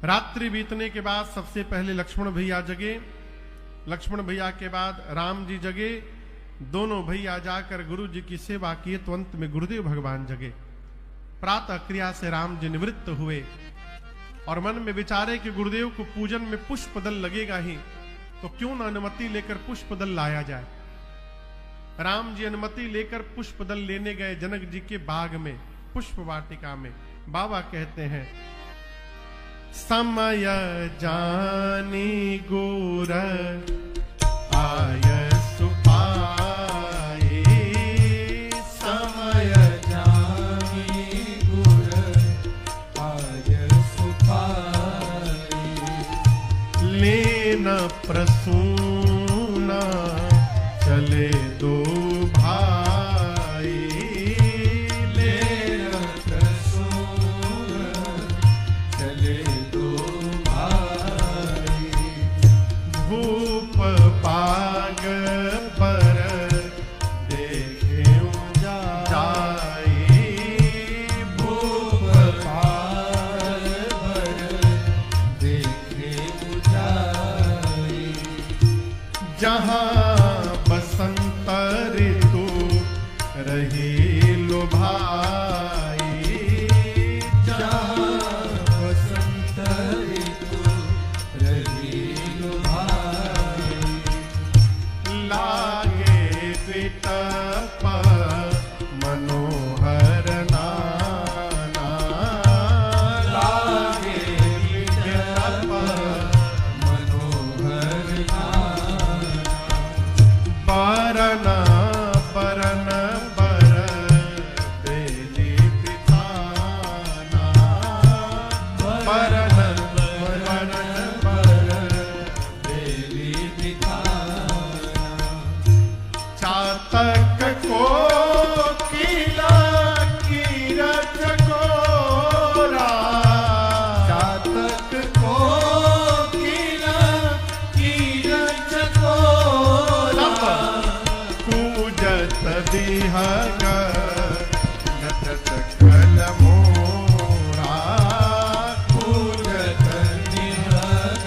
रात्रि बीतने के बाद सबसे पहले लक्ष्मण भैया जगे, लक्ष्मण भैया के बाद राम जी जगे। दोनों भैया जाकर गुरु जी की सेवा किए तो अंत में गुरुदेव भगवान जगे। प्रातः क्रिया से राम जी निवृत्त हुए और मन में विचारे कि गुरुदेव को पूजन में पुष्प दल लगेगा ही, तो क्यों न अनुमति लेकर पुष्प दल लाया जाए। राम जी अनुमति लेकर पुष्प दल लेने गए जनक जी के बाग में, पुष्प वाटिका में। बाबा कहते हैं, समय जानी गुर आय सुपाए, समय जानी गुर आय सुपाए, लेना प्रसूना चले दो भाई, लेना प्रसूना चले दो भाई, भूप पाग पर देखे जाए, भूप पाग पर देखे जाए, जहाँ बसंत ऋतु रही लो भाई, जहाँ बसंत ऋतु रही लो भाई, लागे विटप मनोहर नाना, लागे विटप मनोहर नाना, बरन बरन बर बेली पिताना, बरन बरन बर बेली बिताना, चातक को किला कीरत कोरा, चातक को किला कीरत कोरा, पूजत दिहग नटत कल मोरा, पूजत निहग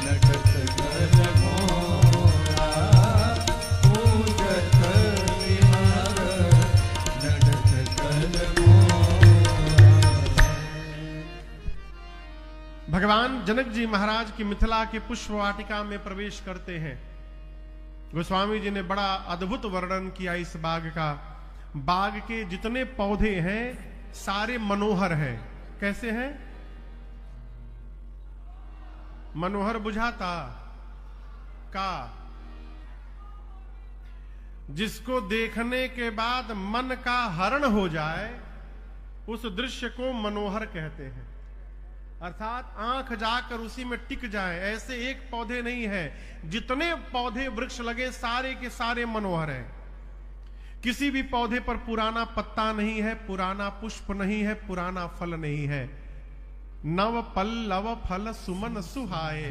नटत गल मोरा, पूजत निहग नटत गल मोरा। भगवान जनक जी महाराज की मिथिला के पुष्प वाटिका में प्रवेश करते हैं। गोस्वामी जी ने बड़ा अद्भुत वर्णन किया इस बाग का। बाग के जितने पौधे हैं सारे मनोहर हैं। कैसे हैं? मनोहर बुझाता का, जिसको देखने के बाद मन का हरण हो जाए उस दृश्य को मनोहर कहते हैं। अर्थात आंख जाकर उसी में टिक जाए, ऐसे एक पौधे नहीं है। जितने पौधे वृक्ष लगे सारे के सारे मनोहर हैं। किसी भी पौधे पर पुराना पत्ता नहीं है, पुराना पुष्प नहीं है, पुराना फल नहीं है। नव पल्लव फल सुमन सुहाए,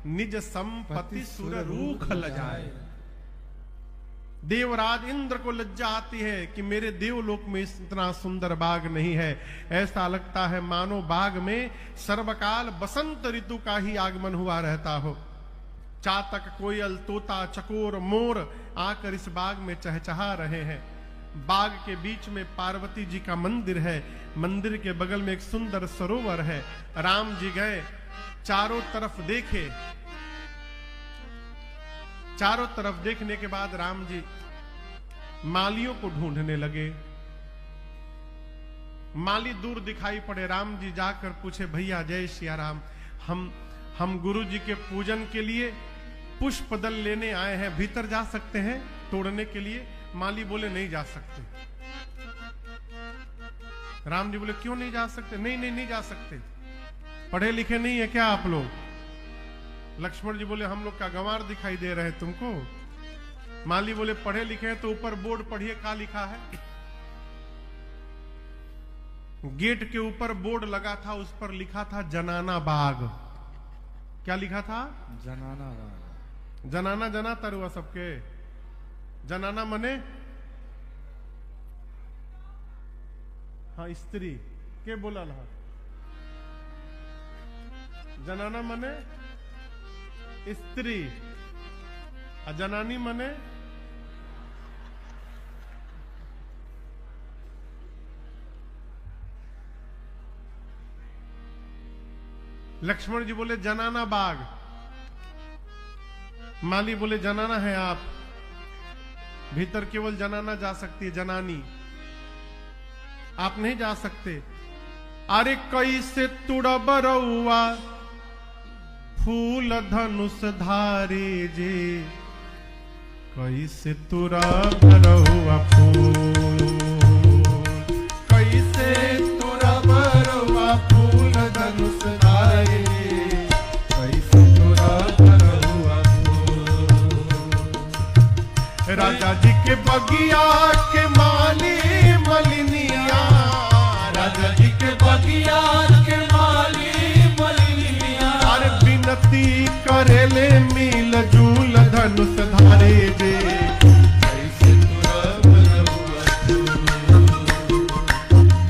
निज संपत्ति सुर रूख लजाए। देवराज इंद्र को लज्जा आती है कि मेरे देवलोक में इतना सुंदर बाग नहीं है। ऐसा लगता है मानो बाग में सर्वकाल बसंत ऋतु का ही आगमन हुआ रहता हो। चातक, कोयल, तोता, चकोर, मोर आकर इस बाग में चहचहा रहे हैं। बाग के बीच में पार्वती जी का मंदिर है। मंदिर के बगल में एक सुंदर सरोवर है। राम जी गए, चारों तरफ देखे। चारों तरफ देखने के बाद राम जी मालियों को ढूंढने लगे। माली दूर दिखाई पड़े। राम जी जाकर पूछे, भैया जय सिया राम, हम गुरु जी के पूजन के लिए पुष्प दल लेने आए हैं, भीतर जा सकते हैं तोड़ने के लिए? माली बोले नहीं जा सकते। राम जी बोले क्यों नहीं जा सकते? नहीं जा सकते। पढ़े लिखे नहीं है क्या आप लोग? लक्ष्मण जी बोले हम लोग का गंवार दिखाई दे रहे हैं तुमको। माली बोले पढ़े लिखे हैं तो ऊपर बोर्ड पढ़िए, क्या लिखा है। गेट के ऊपर बोर्ड लगा था, उस पर लिखा था जनाना बाग। क्या लिखा था? जनाना बाग। जनाना जना तरुआ सबके। जनाना मने हाँ स्त्री के बोला जनाना मने स्त्री, जनानी मने लक्ष्मण जी बोले जनाना बाग, माली बोले जनाना है आप, भीतर केवल जनाना जा सकती है, जनानी आप नहीं जा सकते। अरे कैसे तुड़ब रउआ फूल धनुष धारे जे, कैसे तुड़ब रउआ फूल, कैसे तुड़ब रउआ फूल धनुष धारे, कैसे तुड़ब रउआ फूल। राजा जी के बगिया के माली मलिनिया, राजा जी के बगिया के माली मलिनिया, अरे विनती करेले मिल जूल धनुष धारे जे, कैसे तुरब रउआ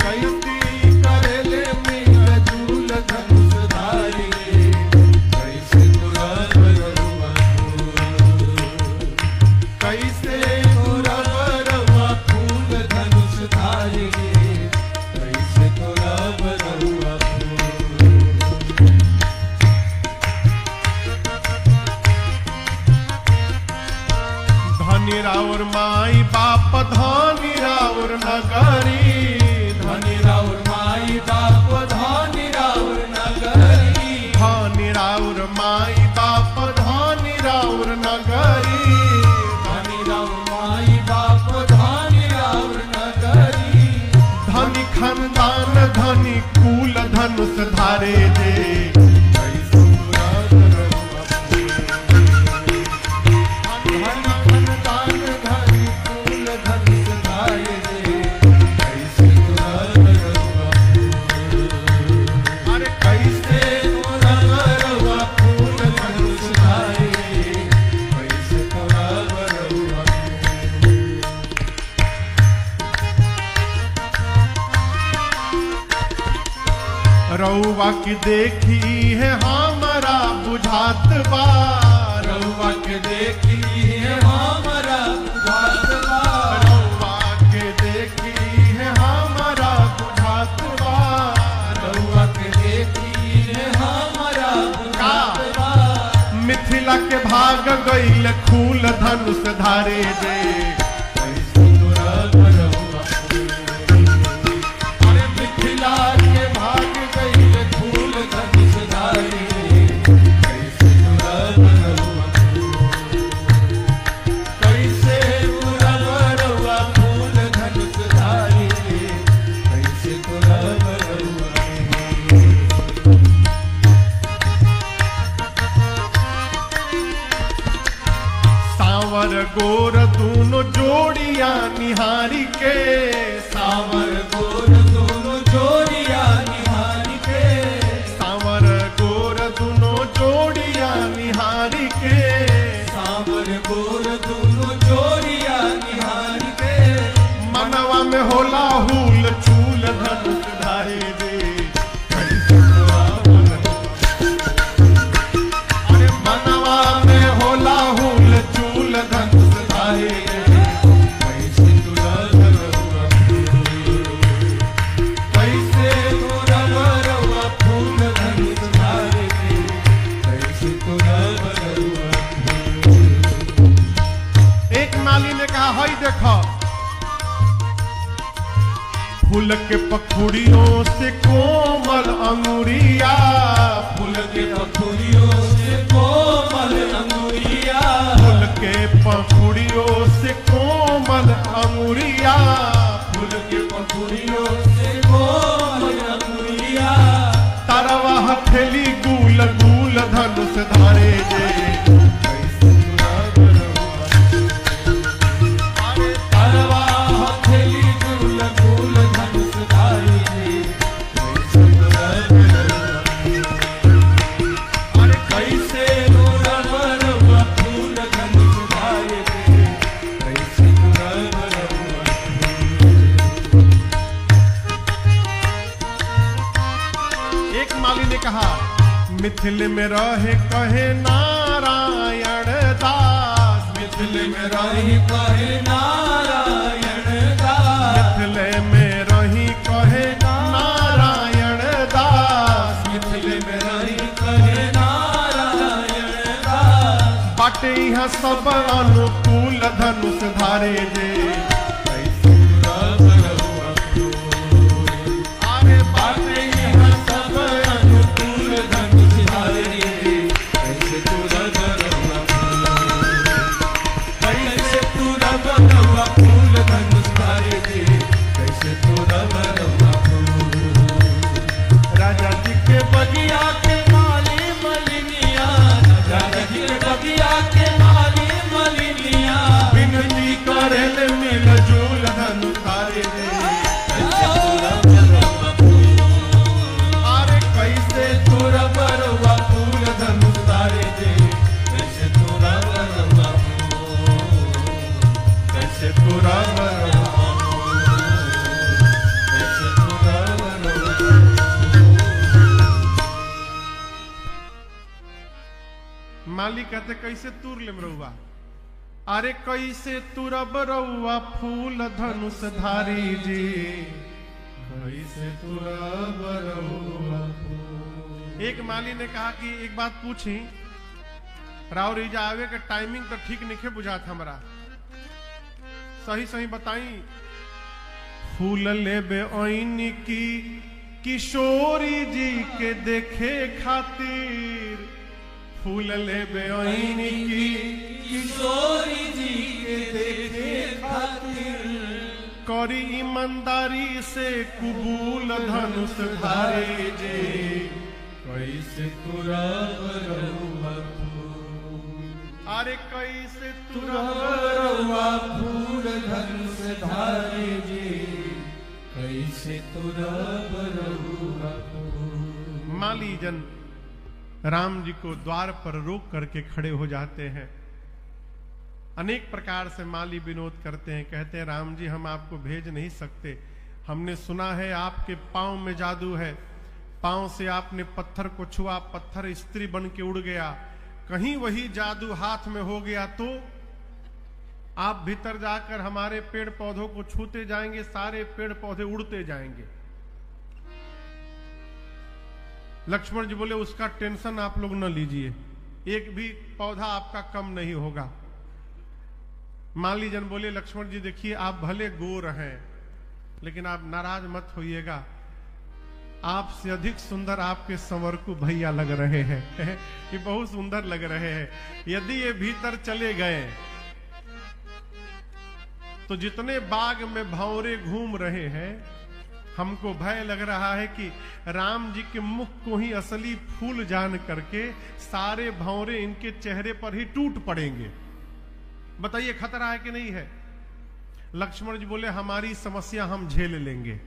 कैसी करेले मिल जूल धनुष धारे, कैसे तुरब रउआ कैसे तुरब रउआ फूल धनुष धारे, कैसे तुरब रउआ धनी राउर माई बाप धनी राउर नगरी, धनी राउर माई बाप धनी राउर नगरी, धनी राउर माई बाप धनी राउर नगरी, धनी राउर माई बाप धनी राउर नगरी, धनी खानदान धनी कुल धनुष धारे जे, कैसे तुरब रउआ धनी खानदान धनी कुल धनुष धारे, कैसे तुरब रउआ अरे कैसे तुरब रउआ फूल धनुष धारे, कैसे तुरब रउआ रउआ की देखी है हमारा बुझात बा, रउआ के देखी है हमारा बुझात बा, रउआ के देखी है हमारा बुझात बा, रउआ के देखी है हमारा बुझात बा, मिथिला के भाग गईल खूल धनुष धारे जे, कैसे तुरब रउआ अरे मिथिला के भाग गईल फूल धनुष धारे, कैसे तुरब रउआ कैसे तुरब रउआ फूल धनुष धारे, कैसे तुरब रउआ सांवर गोर दोनों जोड़िया निहारी के, सावर गोर दोनों जोड़िया निहारी के, सांवर गोर दोनों जोड़िया निहारी के, सावर गोर दोनों जोड़िया निहारी के, मनवा में होला हुल चूल धनुष धारे जे, कैसे तुरब अरे मनवा में होला हुल चूल धनुष धारे जे, कैसे तुरब रउआ कैसे तुरब रउआ फूल धनुष धारे, कैसे तुरब रउआ एक माली ने कहा हई देखो फूल के पखुड़ियों से कोमल अंगुरिया, फूल के पखुड़ियों से कोमल अंगुरिया, फूल के पखुड़ियों से कोमल अंगुरिया, फूल के पखुड़ियों से कोमल अंगुरिया, तरवा हथेली गुल गुल धनुष धारे जे, कैसे तुरब रउआ तरवा हथेली गुल गुल धनुष धारे, कैसे तुरब रउआ अरे कैसे तुरब रउआ फूल धनुष धारे, कैसे तुरब रउआ एक माली ने कहा मिथिल में रहे कहे नारायण दास, मिथिल में रही कहे नारायण दास, मिथिल में रही कहे नारायण दास, मिथिल में रही कहे नारायण दास। बाटे यहाँ सब अनुकूल धनुष धारे जे, आरे बाटे यहाँ सब अनुकूल धनुष धारे, कैसे तू रगड़वा कैसे तू रगड़वा फूल धनुष धारे दे, कैसे तू रगड़वा फूल। राजा जी के बगिया के माली मलिनिया, राजा जी के बगिया के माली मलिनिया, विनती करेल मिलजुल धनुष धारे जे, अरे कैसे तू रगड़वा फूल धनुष धारे दे, कैसे तू रगड़वा फूल, कैसे तू रगड़वा कैसे तू रगड़वा। माली कहते कैसे तूर लेम रहुआ, अरे कैसे तुरब रहुआ फूल धनुष धारी जी, कैसे तुरब रहुआ फूल। एक माली ने कहा कि एक बात पूछी, राव रिजा आवे के टाइमिंग तो ठीक नहीं बुझा था हमारा, सही सही बताई। फूल लेबे ओइन की किशोरी जी के देखे खातिर, फूल लेबे ओइन की किशोरी जी के देखे खातिर, करी ईमानदारी से कुबूल धनुष धारे जे, कैसे तू रगड़वा फूल, अरे कैसे रगड़वा फूल धनुष धारे जे, कैसे तू रगड़वा फूल। माली जन राम जी को द्वार पर रोक करके खड़े हो जाते हैं। अनेक प्रकार से माली विनोद करते हैं, कहते हैं राम जी हम आपको भेज नहीं सकते, हमने सुना है आपके पांव में जादू है, पांव से आपने पत्थर को छुआ, पत्थर स्त्री बन के उड़ गया, कहीं वही जादू हाथ में हो गया तो आप भीतर जाकर हमारे पेड़ पौधों को छूते जाएंगे, सारे पेड़ पौधे उड़ते जाएंगे। लक्ष्मण जी बोले उसका टेंशन आप लोग न लीजिए, एक भी पौधा आपका कम नहीं होगा। माली जन बोले लक्ष्मण जी देखिए आप भले गोर हैं लेकिन आप नाराज मत होइएगा, आपसे अधिक सुंदर आपके संवरकू भैया लग रहे हैं ये बहुत सुंदर लग रहे हैं। यदि ये भीतर चले गए तो जितने बाग में भंवरे घूम रहे हैं, हमको भय लग रहा है कि राम जी के मुख को ही असली फूल जान करके सारे भंवरे इनके चेहरे पर ही टूट पड़ेंगे। बताइए खतरा है कि नहीं है? लक्ष्मण जी बोले हमारी समस्या हम झेल लेंगे।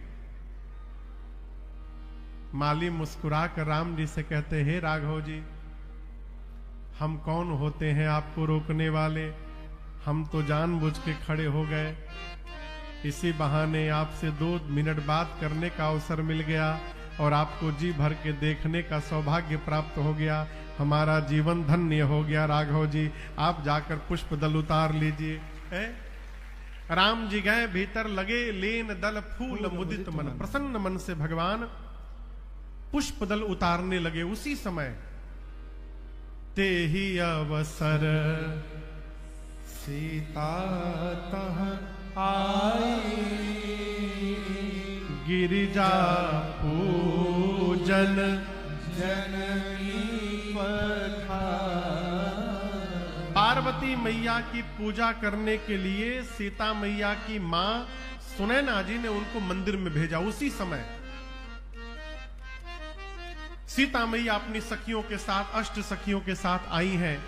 माली मुस्कुरा कर राम जी से कहते हैं राघव जी हम कौन होते हैं आपको रोकने वाले, हम तो जानबूझ के खड़े हो गए, इसी बहाने आपसे 2 मिनट बात करने का अवसर मिल गया और आपको जी भर के देखने का सौभाग्य प्राप्त हो गया, हमारा जीवन धन्य हो गया। राघव जी आप जाकर पुष्प दल उतार लीजिए। राम जी गए भीतर, लगे लेन दल फूल मुदित मन, प्रसन्न मन से भगवान पुष्प दल उतारने लगे। उसी समय ते ही अवसर सीता तह आई, गिरिजा पूजन जननी पधारी। पार्वती मैया की पूजा करने के लिए सीता मैया की मां सुनैना जी ने उनको मंदिर में भेजा। उसी समय सीता मैया अपनी सखियों के साथ, अष्ट सखियों के साथ आई हैं।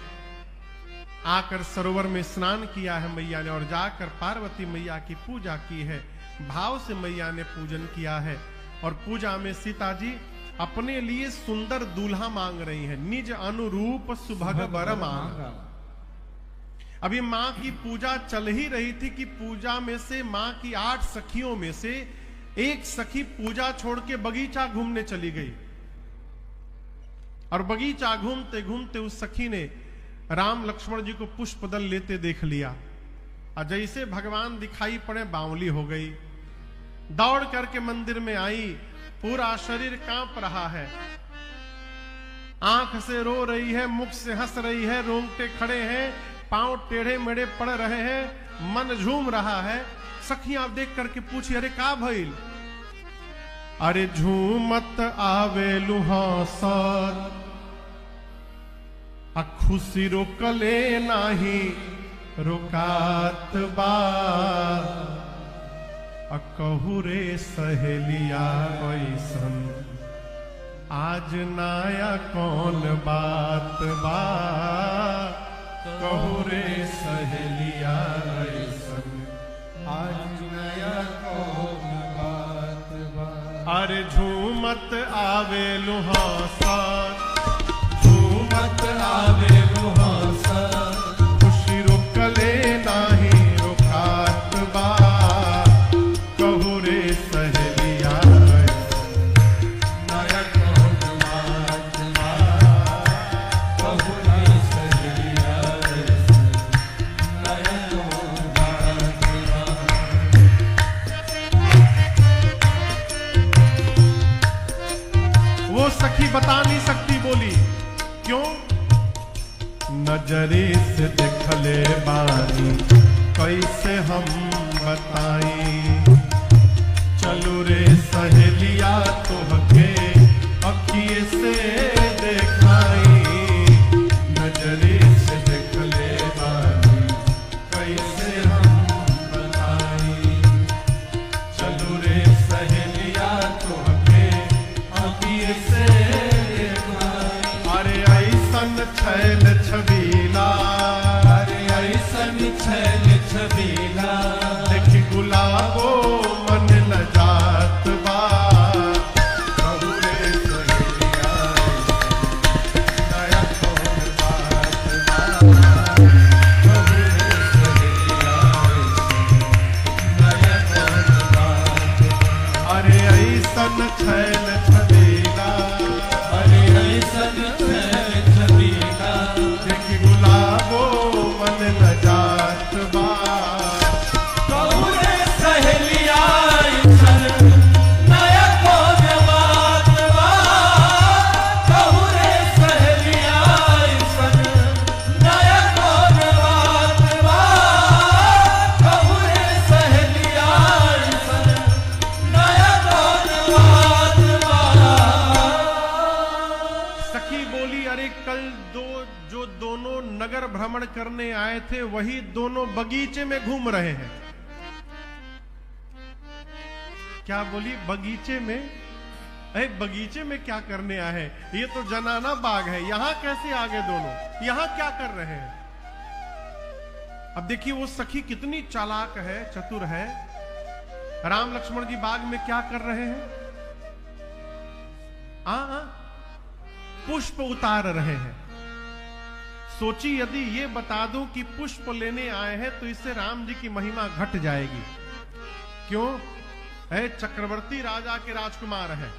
आकर सरोवर में स्नान किया है मैया ने और जाकर पार्वती मैया की पूजा की है। भाव से मैया ने पूजन किया है और पूजा में सीता जी अपने लिए सुंदर दूल्हा मांग रही हैं, निज अनुरूप सुभग वर मांग। अभी मां की पूजा चल ही रही थी कि पूजा में से मां की 8 सखियों में से एक सखी पूजा छोड़ के बगीचा घूमने चली गई और बगीचा घूमते घूमते उस सखी ने राम लक्ष्मण जी को पुष्पदल लेते देख लिया और जैसे भगवान दिखाई पड़े बावली हो गई। दौड़ करके मंदिर में आई, पूरा शरीर कांप रहा है, आंख से रो रही है, मुख से हंस रही है, रोंगटे खड़े हैं, पांव टेढ़े मेढ़े पड़ रहे हैं, मन झूम रहा है। सखियां देख करके पूछी, अरे का भइल? अरे झूमत आवे लुहासर आ खुशी रोकले नाही रोकात बा, आ कहू रे सहेलिया ऐसन आज नाया कौन बात बा, कहू रे सहेलिया ऐसन आज नया कौन बात बा। अरे झूमत आवे लुहासर, झूमत आवे लुहासर, खुशी रोकले नाही रोकात बा, कहू रे सहेलिया नया कौन बात बा, कहू रे सहेलिया नया कौन बात बा। वो सखी बता नहीं सकती, बोली क्यों? नजरे से देखले बानी कैसे हम बताई, चलो रे सहेलिया तोहके अखिए से देखाई। नजरे से देखले बानी कैसे हम बताई, चलो रे सहेलिया तोहके अखिए से देखाई। अरे ऐसन छैल छबीला, अरे ऐसन छैल छबीला, देखी गुलाबो मन लजात बा, कहू रे सहेलिया नया कौन बात बा, कहू रे सहेलिया नया कौन बात बा। अरे ऐसन छैल छबीला, अरे ऐसन छैल छबीला, देखी गुलाबो मन लजात बा, कहू रे सहेलिया ऐसन नया कौन बात बा, कहू रे सहेलिया ऐसन नया कौन बात बा, कहू रे सहेलिया ऐसन नया कौन बात बा। सखी बोली, अरे कल जो दोनों नगर भ्रमण करने आए थे वही दोनों बगीचे में घूम रहे हैं। क्या बोली? बगीचे में? अरे बगीचे में क्या करने आए हैं? ये तो जनाना बाग है, यहां कैसे आ गए दोनों? यहां क्या कर रहे हैं? अब देखिए वो सखी कितनी चालाक है, चतुर है। राम लक्ष्मण जी बाग में क्या कर रहे हैं? पुष्प उतार रहे हैं। सोची यदि ये बता दूं कि पुष्प लेने आए हैं तो इससे राम जी की महिमा घट जाएगी। क्यों? है चक्रवर्ती राजा के राजकुमार हैं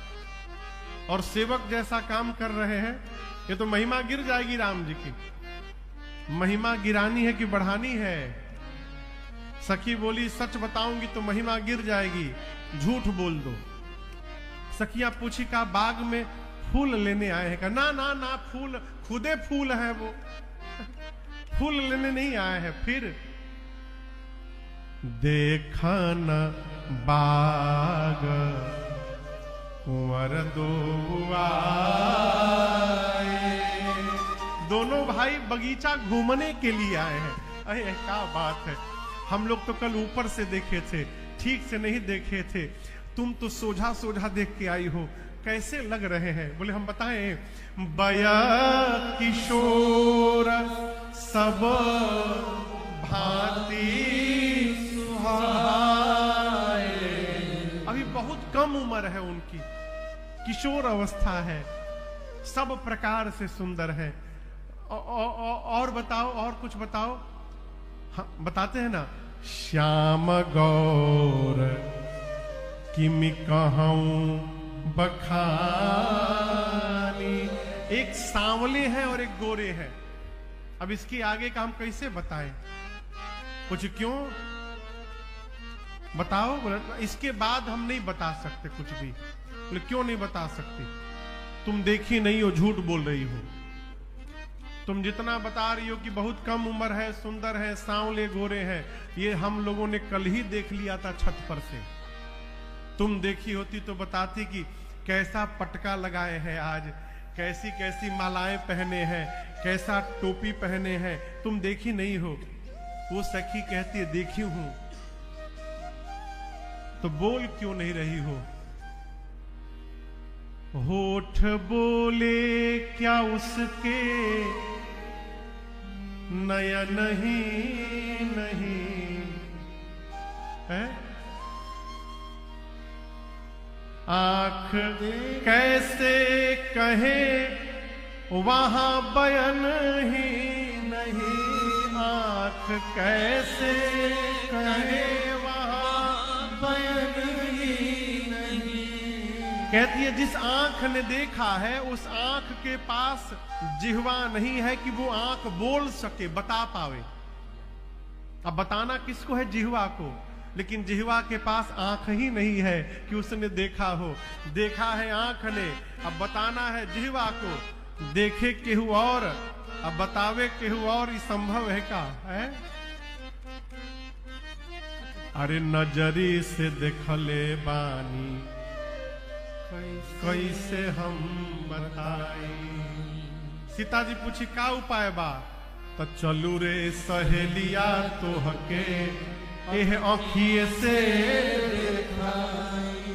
और सेवक जैसा काम कर रहे हैं, ये तो महिमा गिर जाएगी राम जी की। महिमा गिरानी है कि बढ़ानी है? सखी बोली, सच बताऊंगी तो महिमा गिर जाएगी, झूठ बोल दो। सखियां पूछी, का बाग में फूल लेने आए हैं? का ना ना ना, फूल खुदे फूल है, वो फूल लेने नहीं आए हैं। फिर देखा न बाग कुंवर दो आए। दोनों भाई बगीचा घूमने के लिए आए हैं। अरे क्या बात है, हम लोग तो कल ऊपर से देखे थे, ठीक से नहीं देखे थे। तुम तो सोझा सोझा देख के आई हो, कैसे लग रहे हैं? बोले हम बताएं, बया किशोर सब भांति सुहाए। अभी बहुत कम उम्र है उनकी, किशोर अवस्था है, सब प्रकार से सुंदर है। और बताओ, और कुछ बताओ। हाँ, बताते हैं ना, श्याम गौर किमि कहूं बखानी। एक सांवले हैं और एक गोरे हैं। अब इसके आगे का हम कैसे बताएं? कुछ क्यों बताओ? बोले इसके बाद हम नहीं बता सकते कुछ भी। बोले क्यों नहीं बता सकती? तुम देखी नहीं हो, झूठ बोल रही हो। तुम जितना बता रही हो कि बहुत कम उम्र है, सुंदर है, सांवले गोरे हैं, ये हम लोगों ने कल ही देख लिया था छत पर से। तुम देखी होती तो बताती कि कैसा पटका लगाए हैं आज, कैसी कैसी मालाएं पहने हैं, कैसा टोपी पहने हैं। तुम देखी नहीं हो। वो सखी कहती है देखी हूं। तो बोल क्यों नहीं रही हो? होठ बोले क्या उसके, नयन ही नहीं है। आंख कैसे कहे वहां बयन ही नहीं। आंख कैसे कहे वहां बयन ही नहीं। कहती है जिस आंख ने देखा है उस आंख के पास जिह्वा नहीं है कि वो आंख बोल सके, बता पावे। अब बताना किसको है? जिह्वा को। लेकिन जिह्वा के पास आंख ही नहीं है कि उसने देखा हो। देखा है आंख ने, अब बताना है जिह्वा को। देखे केहू और, अब बतावे केहू और, ये संभव है का? है? अरे नजरी से देखले बानी, कैसे हम बताई। सीता जी पूछी का उपाय बा? तो चलू रे सहेलिया तोहके एह आँखिए से दिखाई।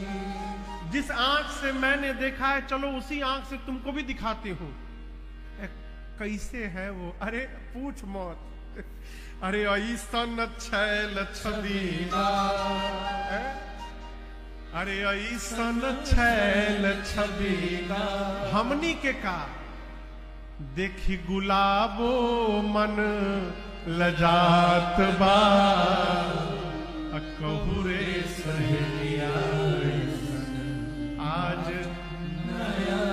जिस आंख से मैंने देखा है चलो उसी आंख से तुमको भी दिखाती हूं। कैसे है वो? अरे पूछ मत। अरे ऐसन छैल छबीला, अरे ऐसन छैल छबीला। हमनी के का देखी गुलाबो मन लजात बा। कहू रे सहेलिया आज नया।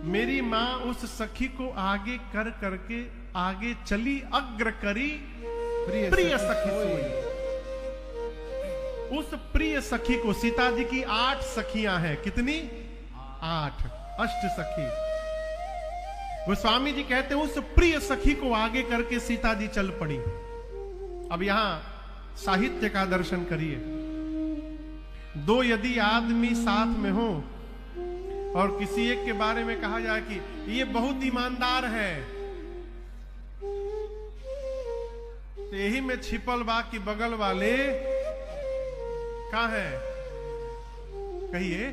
मेरी माँ उस सखी को आगे कर करके आगे चली, अग्र करी प्रिय सखी सोई। उस प्रिय सखी को, सीता जी की 8 सखियां हैं। कितनी? 8 अष्ट सखी। गोस्वामी जी कहते हैं उस प्रिय सखी को आगे करके सीता जी चल पड़ी। अब यहां साहित्य का दर्शन करिए। दो यदि आदमी साथ में हो और किसी एक के बारे में कहा जाए कि ये बहुत ईमानदार है, तो यही में छिपल बा कि बगल वाले कहां है? कहिए,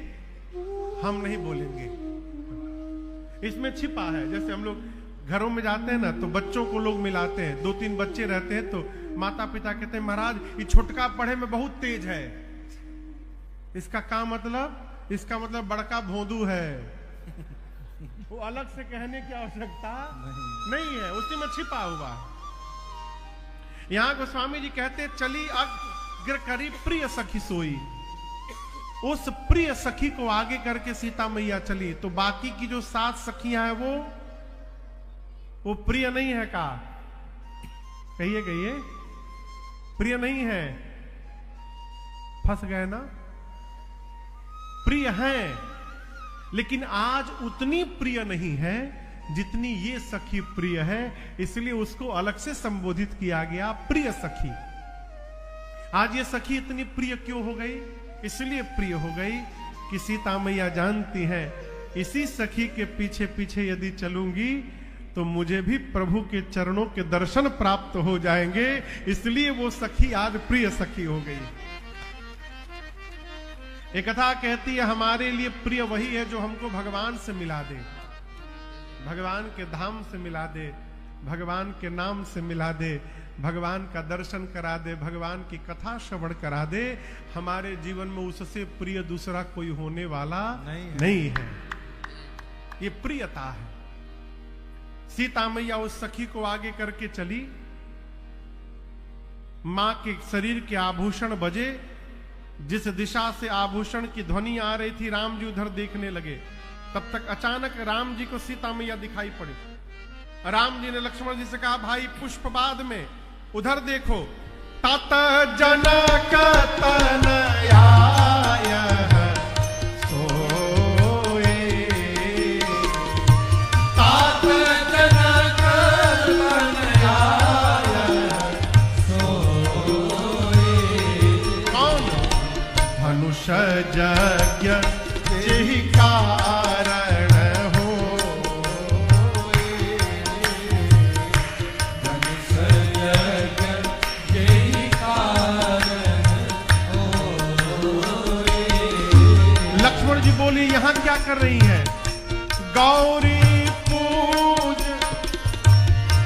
हम नहीं बोलेंगे। इसमें छिपा है। जैसे हम लोग घरों में जाते हैं ना, तो बच्चों को लोग मिलाते हैं। 2-3 बच्चे रहते हैं तो माता पिता कहते हैं महाराज ये छोटका पढ़े में बहुत तेज है। इसका क्या मतलब? इसका मतलब बड़का भोंदू है। वो अलग से कहने की आवश्यकता नहीं है, उसी में छिपा हुआ। यहां गोस्वामी जी कहते चली अग्र करी प्रिय सखी सोई। उस प्रिय सखी को आगे करके सीता मैया चली। तो बाकी की जो 7 सखियां हैं वो प्रिय नहीं है का? कहिए कहिए, प्रिय नहीं है। फंस गए ना? प्रिय हैं, लेकिन आज उतनी प्रिय नहीं है जितनी ये सखी प्रिय है। इसलिए उसको अलग से संबोधित किया गया, प्रिय सखी। आज ये सखी इतनी प्रिय क्यों हो गई? इसलिए प्रिय हो गई कि सीता मैया जानती हैं इसी सखी के पीछे पीछे यदि चलूंगी तो मुझे भी प्रभु के चरणों के दर्शन प्राप्त हो जाएंगे। इसलिए वो सखी आज प्रिय सखी हो गई। एक कथा कहती है हमारे लिए प्रिय वही है जो हमको भगवान से मिला दे, भगवान के धाम से मिला दे, भगवान के नाम से मिला दे, भगवान का दर्शन करा दे, भगवान की कथा श्रवण करा दे। हमारे जीवन में उससे प्रिय दूसरा कोई होने वाला नहीं है। ये प्रियता है। सीता मैया उस सखी को आगे करके चली। मां के शरीर के आभूषण बजे, जिस दिशा से आभूषण की ध्वनि आ रही थी, राम जी उधर देखने लगे। तब तक अचानक राम जी को सीता मैया दिखाई पड़ी। राम जी ने लक्ष्मण जी से कहा, भाई पुष्पबाद में उधर देखो। तात जनक तनया सोए, तात जनक तनया सोए। कौन? धनुष यज्ञ जेहि कारण होए। धनुष यज्ञ जेहि कारण होए। लक्ष्मण जी बोली, यहां क्या कर रही हैं? गौरी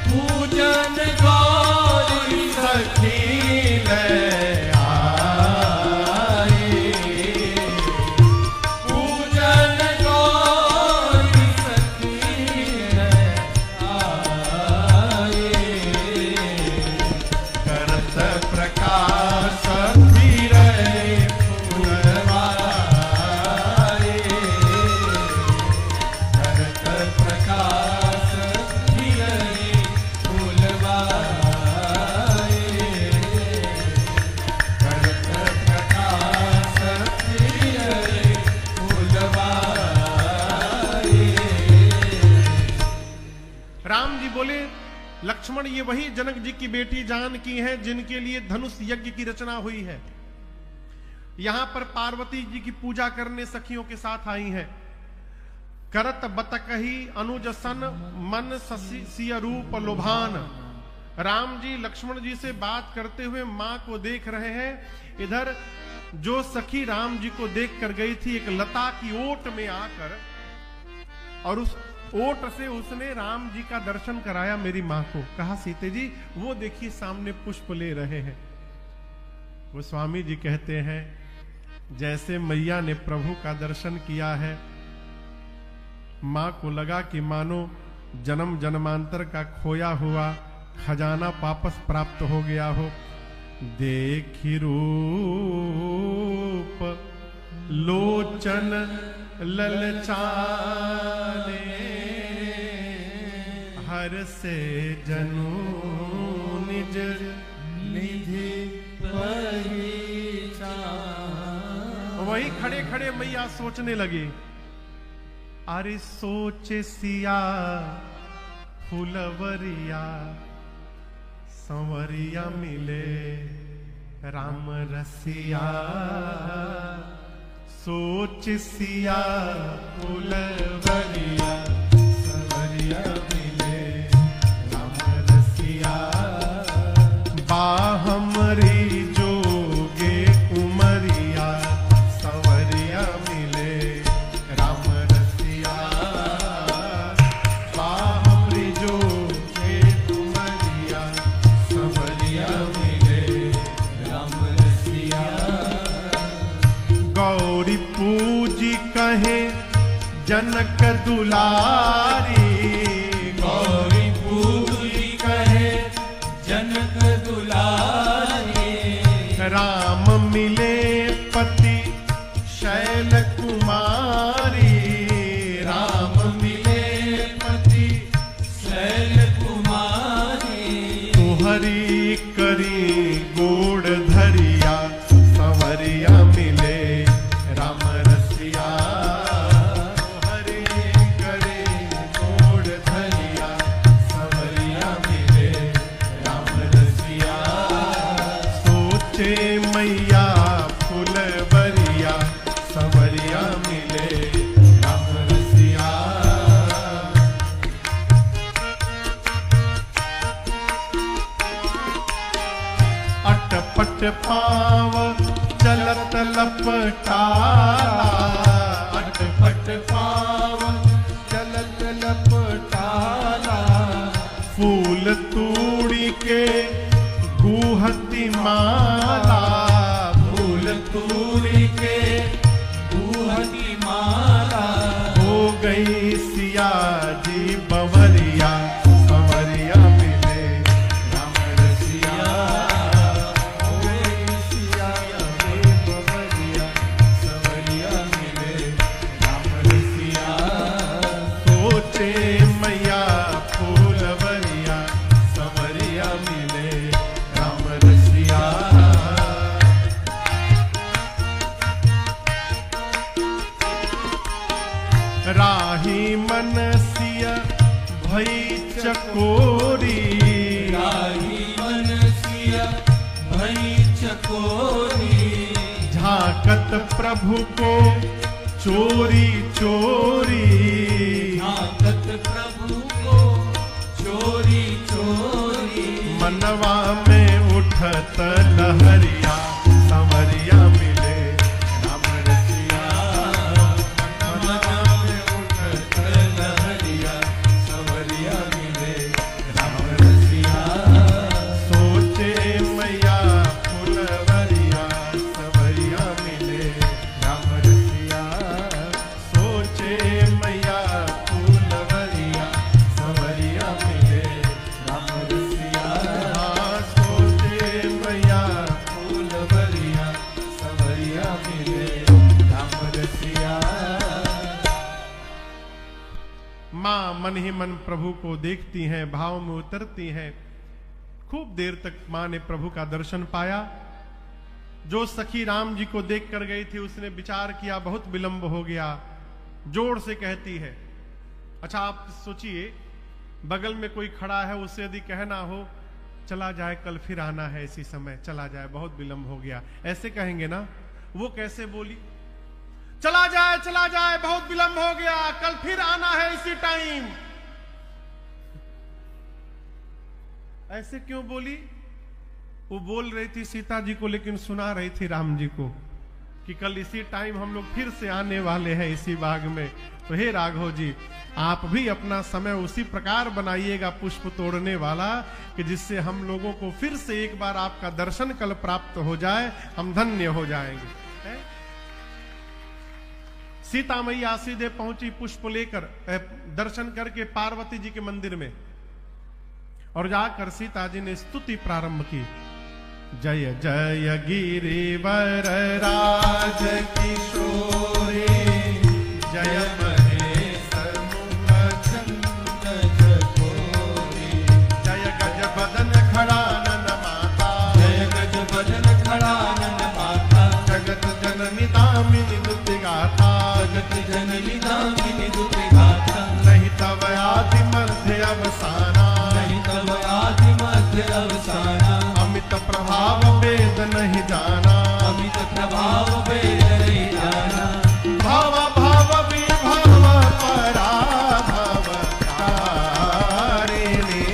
पूजन गौरी सखी ले आए। पूजन गौरी सखी ले आए। करत प्रकाश फिरे फुलवाए। करत प्रकाश फिरे फुलवाए। करत प्रकाश फिरे फुलवाए। राम जी बोले, लक्ष्मण ये वही जनक जी की बेटी जानकी है जिनके लिए धनुष यज्ञ की रचना हुई है। यहां पर पार्वती जी की पूजा करने सखियों के साथ आई हैं। करत बतकही अनुज सन मन सिय रूप लोभान। राम जी लक्ष्मण जी से बात करते हुए मां को देख रहे हैं। इधर जो सखी राम जी को देख कर गई थी, एक लता की ओट में आकर, और उस ओट से उसने राम जी का दर्शन कराया मेरी मां को। कहा, सीते जी वो देखिए सामने पुष्प ले रहे हैं। वो स्वामी जी कहते हैं, जैसे मैया ने प्रभु का दर्शन किया है, मां को लगा कि मानो जन्म जन्मांतर का खोया हुआ खजाना वापस प्राप्त हो गया हो। देखी रूप लोचन ललचाने, हर से जनु निज निधि पहचान। वही खड़े खड़े मैया सोचने लगी, अरे सोच सिया फुलवरिया संवरिया मिले राम रसिया। सोच सिया फुलवरिया संवरिया मिले राम रसिया। बाहमरी जोगे उमरिया संवरिया मिले राम रसिया। बाहमरी जोगे उमरिया संवरिया मिले राम रसिया। गौरी पूजी कहे जनक दुलारी। गौरी पूजी कहे जनक दुलारी। राम मिले पति शैल कुमारी। राम मिले पति शैल कुमारी। तुहरी करी गोड़ धरिया संवरिया मिले राम रसिया। तुहरी करी गोड़ धरिया संवरिया मिले राम रसिया। सोचे मैया फुलवरिया संवरिया मिले राम रसिया। अटपट पाव चलत लपटाला। अटपट पाव चलत लपटाला। फूल तूड़ी के गुहती माला। फूल तूरी के गुहती माला। हो गई सिया जी बवरिया संवरिया मिले राम रसिया। हो गई सिया जी बवरिया सोचे मैया फूलवरिया सवरिया मिले राम रसिया। राही मनसिया भई चकोरी, राही मनसिया भई चकोरी, झांकत प्रभु को चोरी चोरी, झांकत प्रभु को चोरी चोरी, मनवा में उठत लहरिया संवरिया मिले राम रसिया। मनवा में उठत लहरिया संवरिया मिले राम रसिया। सोचे मैया फुलवरिया सवरिया मिले राम रसिया। सोचे मैया फुलवरिया सवरिया मिले राम रसिया। हाँ, सोचे मैया फुलवरिया सवरिया मिले राम रसिया। माँ मन ही मन प्रभु को देखती हैं, भाव में उतरती हैं। खूब देर तक माँ ने प्रभु का दर्शन पाया। जो सखी राम जी को देख कर गई थी उसने विचार किया बहुत विलंब हो गया, जोर से कहती है। अच्छा आप सोचिए, बगल में कोई खड़ा है, उससे यदि कहना हो चला जाए कल फिर आना है इसी समय, चला जाए बहुत विलंब हो गया, ऐसे कहेंगे ना। वो कैसे बोली, चला जाए बहुत विलंब हो गया, कल फिर आना है इसी टाइम। ऐसे क्यों बोली? वो बोल रही थी सीता जी को, लेकिन सुना रही थी राम जी को कि कल इसी टाइम हम लोग फिर से आने वाले हैं इसी बाग में। तो हे राघव जी, आप भी अपना समय उसी प्रकार बनाइएगा पुष्प तोड़ने वाला, कि जिससे हम लोगों को फिर से एक बार आपका दर्शन कल प्राप्त हो जाए, हम धन्य हो जाएंगे। है? सीता मैया सीधे पहुंची पुष्प लेकर, दर्शन करके पार्वती जी के मंदिर में, और जाकर सीता जी ने स्तुति प्रारंभ की। जय जय गिरिवर राज किशोरे, जय महेश मुख चंद चकोरे, जय गज बदन खड़ानन माता, जय गज बदन खड़ानन माता, जगत जननी दामिनी दुति गाथा, जगत जननी दामिनी दुति गाथा, नहीं तव आदि मध्य अवसाना, नहीं तव आदि मध्य अवसाना, अमित प्रभाव वेद नहीं जाना, अमित प्रभाव वेद नहीं जाना, भाव भाव विभाव पराभव तारिणी,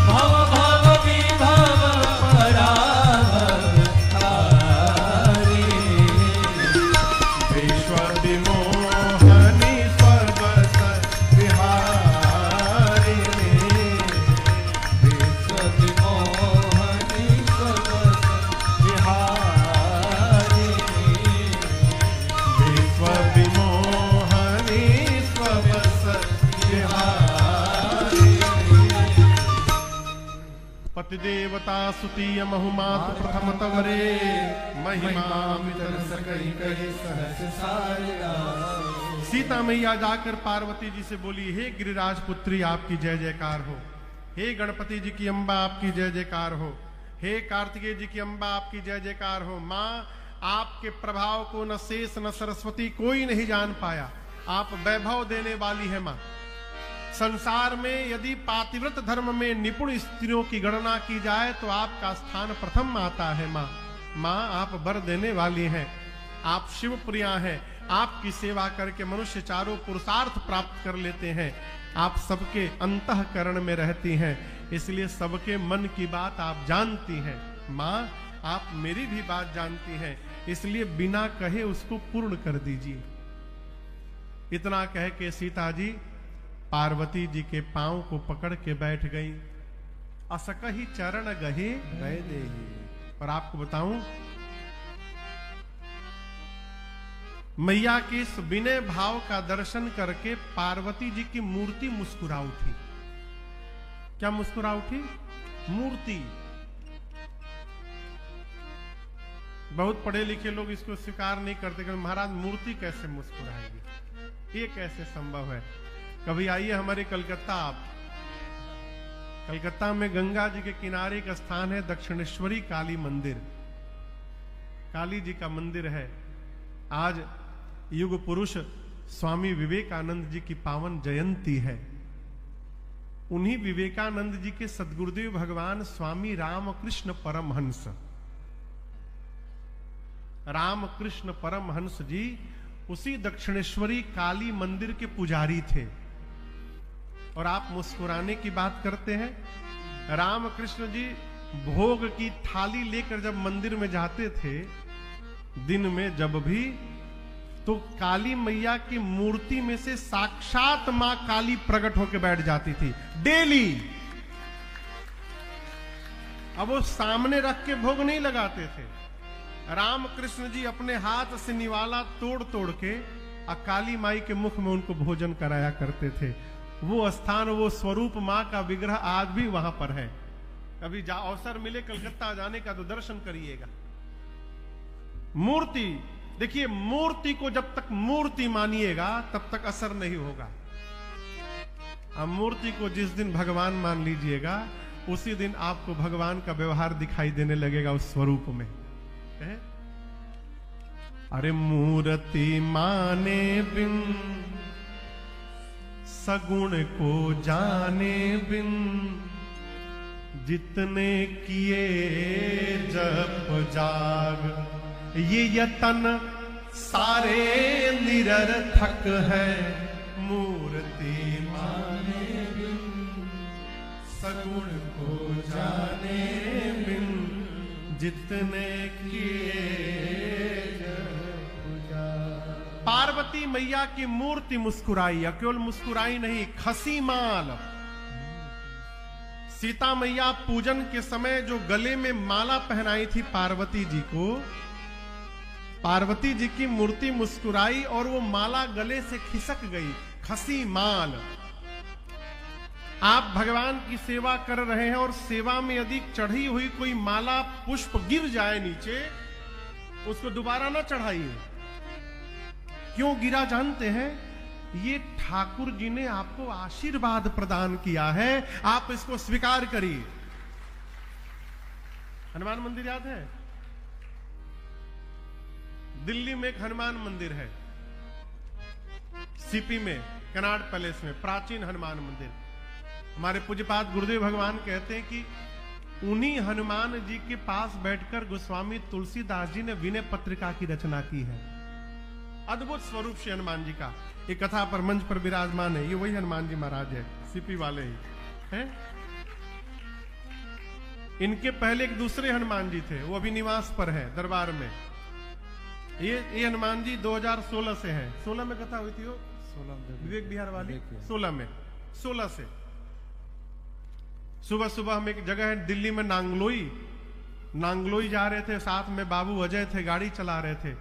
भाव भाव विभाव पराभव तारिणी, विश्व विमोहनी सर्वस विहारिणी, विश्व विमोहनी सर्वस विहारिणी, विश्व विमोहनी सर्वस विहारिणी। पतिदेवता सुतीय बहुमात प्रथम तवरे, महिमा मितर सकहि कहि सहस सारिया। सीता मैया जाकर पार्वती जी से बोली, हे गिरिराज पुत्री आपकी जय जयकार हो, हे गणपति जी की अम्बा आपकी जय जयकार हो, हे कार्तिकेय जी की अम्बा आपकी जय जयकार हो। माँ, आपके प्रभाव को न शेष न सरस्वती कोई नहीं जान पाया, आप वैभव देने वाली है माँ। संसार में यदि पातिव्रत धर्म में निपुण स्त्रियों की गणना की जाए तो आपका स्थान प्रथम आता है माँ। माँ, आप वर देने वाली हैं, आप शिवप्रिया हैं, आपकी सेवा करके मनुष्य चारों पुरुषार्थ प्राप्त कर लेते हैं, आप सबके अंतःकरण में रहती हैं, इसलिए सबके मन की बात आप जानती हैं। माँ, आप मेरी भी बात जानती हैं, इसलिए बिना कहे उसको पूर्ण कर दीजिए। इतना कह के सीता जी पार्वती जी के पांव को पकड़ के बैठ गई। असकही चरण गहे गए देहि। और आपको बताऊं, मैया के इस विनय भाव का दर्शन करके पार्वती जी की मूर्ति मुस्कुरा उठी। क्या मुस्कुरा उठी? मूर्ति। बहुत पढ़े लिखे लोग इसको स्वीकार नहीं करते कि महाराज मूर्ति कैसे मुस्कुराएगी, ये कैसे संभव है? कभी आइए हमारे कलकत्ता आप। कलकत्ता में गंगा जी के किनारे एक स्थान है दक्षिणेश्वरी काली मंदिर। काली जी का मंदिर है। आज युग पुरुष स्वामी विवेकानंद जी की पावन जयंती है। उन्हीं विवेकानंद जी के सद्गुरुदेव भगवान स्वामी रामकृष्ण परमहंस, रामकृष्ण परमहंस जी उसी दक्षिणेश्वरी काली मंदिर के पुजारी थे। और आप मुस्कुराने की बात करते हैं। रामकृष्ण जी भोग की थाली लेकर जब मंदिर में जाते थे दिन में जब भी, तो काली मैया की मूर्ति में से साक्षात मां काली प्रकट होकर बैठ जाती थी डेली। अब वो सामने रख के भोग नहीं लगाते थे। रामकृष्ण जी अपने हाथ से निवाला तोड़ तोड़ के काली माई के मुख में उनको भोजन कराया करते थे। वो स्थान, वो स्वरूप मां का विग्रह आज भी वहां पर है। कभी अवसर मिले कलकत्ता जाने का तो दर्शन करिएगा। मूर्ति देखिए, मूर्ति को जब तक मूर्ति मानिएगा तब तक असर नहीं होगा। अब मूर्ति को जिस दिन भगवान मान लीजिएगा उसी दिन आपको भगवान का व्यवहार दिखाई देने लगेगा उस स्वरूप में। है? अरे मूर्ति माने बिन सगुण को जाने बिन, जितने किए जप जाग, ये यतन सारे निरर्थक है। मूर्ति माने बिन सगुण को जाने बिन, जितने किए जप जाग। पार्वती मैया की मूर्ति मुस्कुराई, केवल मुस्कुराई नहीं, खसी माल। सीता मैया पूजन के समय जो गले में माला पहनाई थी पार्वती जी को, पार्वती जी की मूर्ति मुस्कुराई और वो माला गले से खिसक गई, खसी माल। आप भगवान की सेवा कर रहे हैं और सेवा में यदि चढ़ी हुई कोई माला पुष्प गिर जाए नीचे, उसको दोबारा ना चढ़ाइए। क्यों गिरा जानते हैं? ये ठाकुर जी ने आपको आशीर्वाद प्रदान किया है, आप इसको स्वीकार करिए। हनुमान मंदिर याद है? दिल्ली में एक हनुमान मंदिर है, सीपी में कनाड पैलेस में, प्राचीन हनुमान मंदिर। हमारे पूज्यपाद गुरुदेव भगवान कहते हैं कि उन्हीं हनुमान जी के पास बैठकर गोस्वामी तुलसीदास जी ने विनय पत्रिका की रचना की है। अद्भुत स्वरूप श्री हनुमान जी का एक कथा पर मंच पर विराजमान है। ये वही हनुमान जी महाराज है, सीपी वाले ही हैं। इनके पहले एक दूसरे हनुमान जी थे, वो अभी निवास पर है दरबार में। ये हनुमान जी 2016 से हैं। 16 में कथा हुई थी वो, 16 विवेक विहार वाली, 16 से। सुबह सुबह हम एक जगह है दिल्ली में नांगलोई जा रहे थे, साथ में बाबू अजय थे, गाड़ी चला रहे थे।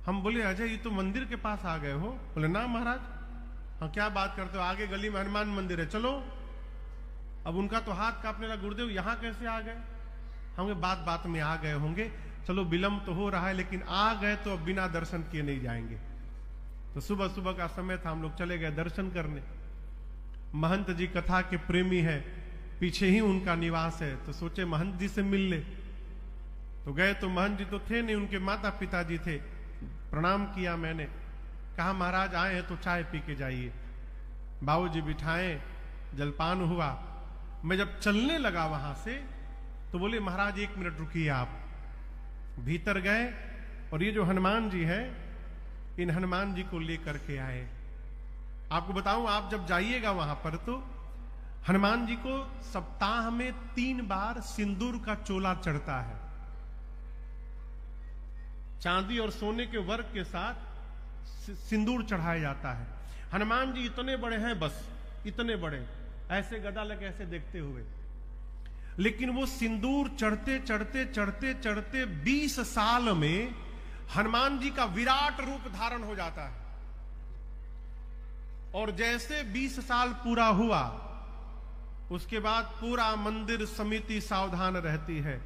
हम बोले अजय ये तो मंदिर के पास आ गए हो? बोले ना महाराज। हाँ क्या बात करते हो, आगे गली में हनुमान मंदिर है, चलो। अब उनका तो हाथ कांपने लगा, गुरुदेव यहाँ कैसे आ गए? हम बात बात में आ गए होंगे, चलो विलंब तो हो रहा है लेकिन आ गए तो अब बिना दर्शन किए नहीं जाएंगे। तो सुबह सुबह का समय था, हम लोग चले गए दर्शन करने। महंत जी कथा के प्रेमी है, पीछे ही उनका निवास है, तो सोचे महंत जी से मिल ले। तो गए तो महंत जी तो थे नहीं, उनके माता पिता जी थे। प्रणाम किया मैंने, कहा महाराज आए हैं तो चाय पी के जाइए। बाबूजी बिठाए, जलपान हुआ। मैं जब चलने लगा वहां से तो बोले महाराज 1 मिनट रुकिए। आप भीतर गए और ये जो हनुमान जी है, इन हनुमान जी को लेकर के आए। आपको बताऊं, आप जब जाइएगा वहां पर तो हनुमान जी को सप्ताह में 3 बार सिंदूर का चोला चढ़ता है। चांदी और सोने के वर्क के साथ सिंदूर चढ़ाया जाता है। हनुमान जी इतने बड़े हैं, बस इतने बड़े, ऐसे गदा लगे ऐसे देखते हुए। लेकिन वो सिंदूर चढ़ते चढ़ते चढ़ते चढ़ते 20 साल में हनुमान जी का विराट रूप धारण हो जाता है। और जैसे 20 साल पूरा हुआ, उसके बाद पूरा मंदिर समिति सावधान रहती है।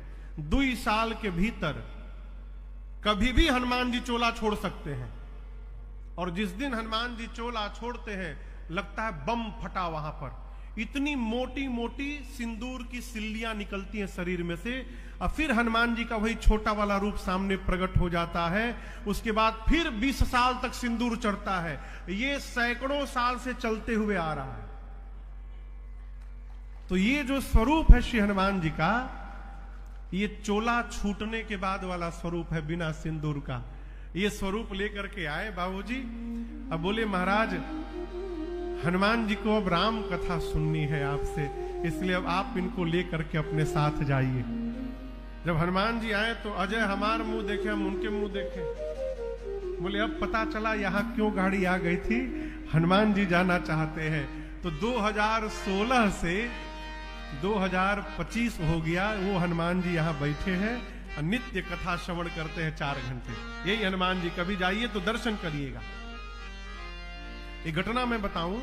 2 साल के भीतर कभी भी हनुमान जी चोला छोड़ सकते हैं। और जिस दिन हनुमान जी चोला छोड़ते हैं, लगता है बम फटा वहां पर। इतनी मोटी मोटी सिंदूर की सिल्लियां निकलती हैं शरीर में से। और फिर हनुमान जी का वही छोटा वाला रूप सामने प्रकट हो जाता है। उसके बाद फिर 20 साल तक सिंदूर चढ़ता है। ये सैकड़ों साल से चलते हुए आ रहा है। तो ये जो स्वरूप है श्री हनुमान जी का, ये चोला छूटने के बाद वाला स्वरूप है, बिना सिंदूर का। ये स्वरूप लेकर के आए बाबूजी। अब बोले महाराज हनुमान जी को अब राम कथा सुननी है आपसे, इसलिए अब आप इनको लेकर के अपने साथ जाइए। जब हनुमान जी आए तो अजय हमार मुंह देखे, हम उनके मुंह देखे। बोले अब पता चला यहाँ क्यों गाड़ी आ गई थी, हनुमान जी जाना चाहते हैं। तो 2016 से 2025 हो गया, वो हनुमान जी यहाँ बैठे हैं और नित्य कथा श्रवण करते हैं 4 घंटे। यही हनुमान जी, कभी जाइए तो दर्शन करिएगा। एक घटना मैं बताऊं,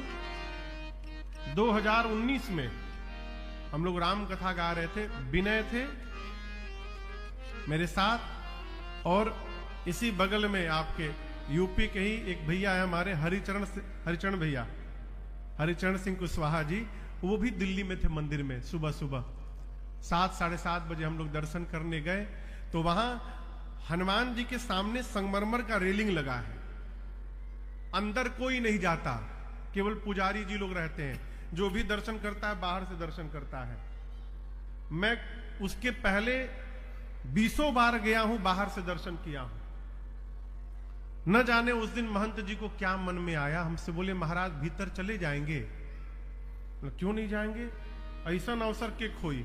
2019 में हम लोग राम कथा गा रहे थे। विनय थे मेरे साथ, और इसी बगल में आपके यूपी के ही एक भैया है हमारे, हरिचरण भैया, हरिचरण सिंह कुशवाहा जी। वो भी दिल्ली में थे मंदिर में। सुबह सुबह 7 साढ़े 7 बजे हम लोग दर्शन करने गए तो वहां हनुमान जी के सामने संगमरमर का रेलिंग लगा है। अंदर कोई नहीं जाता, केवल पुजारी जी लोग रहते हैं। जो भी दर्शन करता है बाहर से दर्शन करता है। मैं उसके पहले 20 बार गया हूं, बाहर से दर्शन किया हूं। न जाने उस दिन महंत जी को क्या मन में आया, हमसे बोले महाराज भीतर चले जाएंगे। क्यों नहीं जाएंगे, ऐसा अवसर के खोई।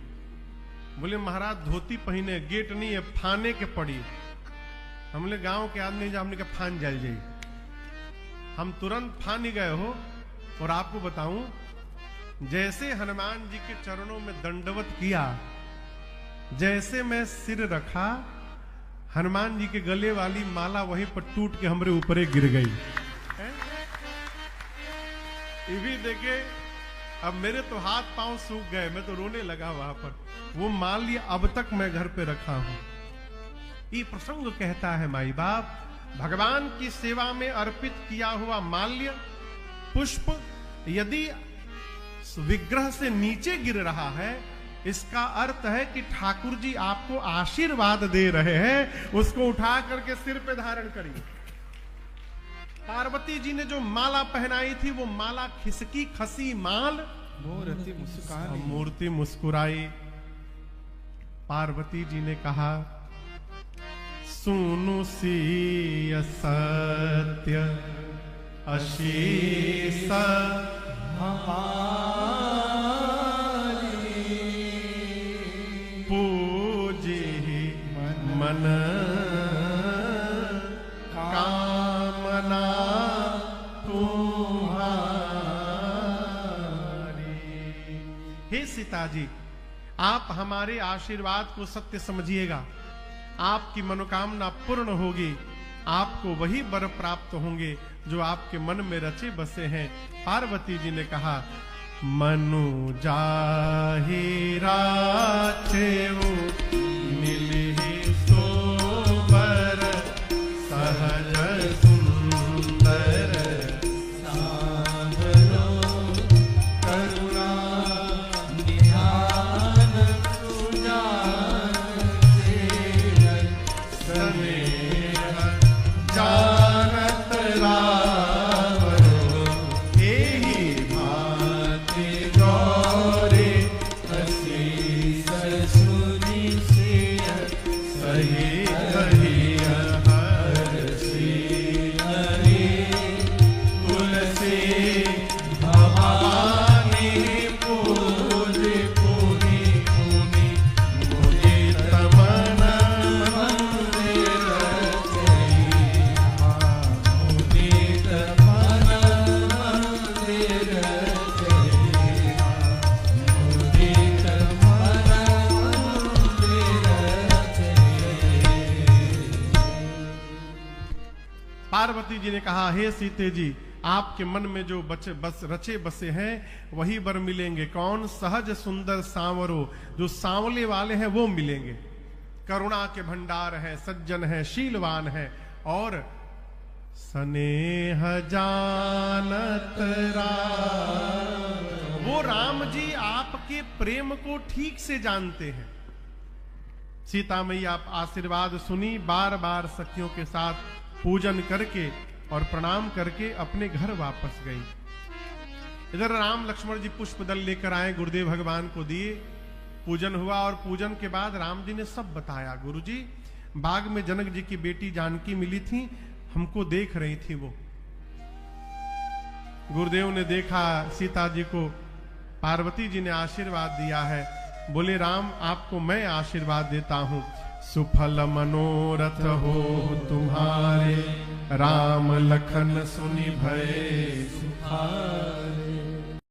बोले महाराज धोती पहने, गेट नहीं है, फाने के पड़ी। हमने गांव के आदमी, हमने कहा फान जल जाई। हम तुरंत फान ही गए हो। और आपको बताऊं, जैसे हनुमान जी के चरणों में दंडवत किया, जैसे मैं सिर रखा, हनुमान जी के गले वाली माला वहीं पर टूट के हमारे ऊपर गिर गई। ये भी देखे, अब मेरे तो हाथ पांव सूख गए, मैं तो रोने लगा वहां पर। वो माल्य अब तक मैं घर पे रखा हूं। ये प्रसंग कहता है माई बाप, भगवान की सेवा में अर्पित किया हुआ माल्य पुष्प यदि विग्रह से नीचे गिर रहा है, इसका अर्थ है कि ठाकुर जी आपको आशीर्वाद दे रहे हैं। उसको उठा करके सिर पे धारण करिए। पार्वती जी ने जो माला पहनाई थी, वो माला खिसकी खसी माल, मूर्ति मुस्कुराई। पार्वती जी ने कहा सुनु सिय सत्य अशीष पूजी मन कामना तुम्हारी। हे सीता जी, आप हमारे आशीर्वाद को सत्य समझिएगा। आपकी मनोकामना पूर्ण होगी, आपको वही वर प्राप्त होंगे जो आपके मन में रचे बसे हैं। पार्वती जी ने कहा मनु जाहि राचेऊ मिलहि सोबर सहज सुंदर साधनो करुणा निधान सुजान स्नेह जानत रावरो एहि भांति गौरे असीस सुनि सिय सही कहिय हरषि हरि तुलसी भवानी पूज पुनि पुनि मुदित मन मंदिर मुदित मन मंदिर मुदित मन पार्वती जी ने कहा हे सीते जी, आपके मन में जो रचे बसे हैं वही वर मिलेंगे। कौन? सहज सुंदर सांवरो, जो सांवले वाले हैं वो मिलेंगे। करुणा के भंडार हैं, सज्जन हैं, शीलवान हैं और स्नेह जानत राम। वो राम जी आपके प्रेम को ठीक से जानते हैं। सीता मैया आप आशीर्वाद सुनी, बार बार सखियों के साथ पूजन करके और प्रणाम करके अपने घर वापस गई। इधर राम लक्ष्मण जी पुष्प दल लेकर आए, गुरुदेव भगवान को दिए, पूजन हुआ और पूजन के बाद राम जी ने सब बताया। गुरुजी, बाग में जनक जी की बेटी जानकी मिली थी, हमको देख रही थी वो। गुरुदेव ने देखा सीता जी को, पार्वती जी ने आशीर्वाद दिया है। बोले राम, आपको मैं आशीर्वाद देता हूं, सुफल मनोरथ हो तुम्हारे, राम लखन सुनि भय सुखारे।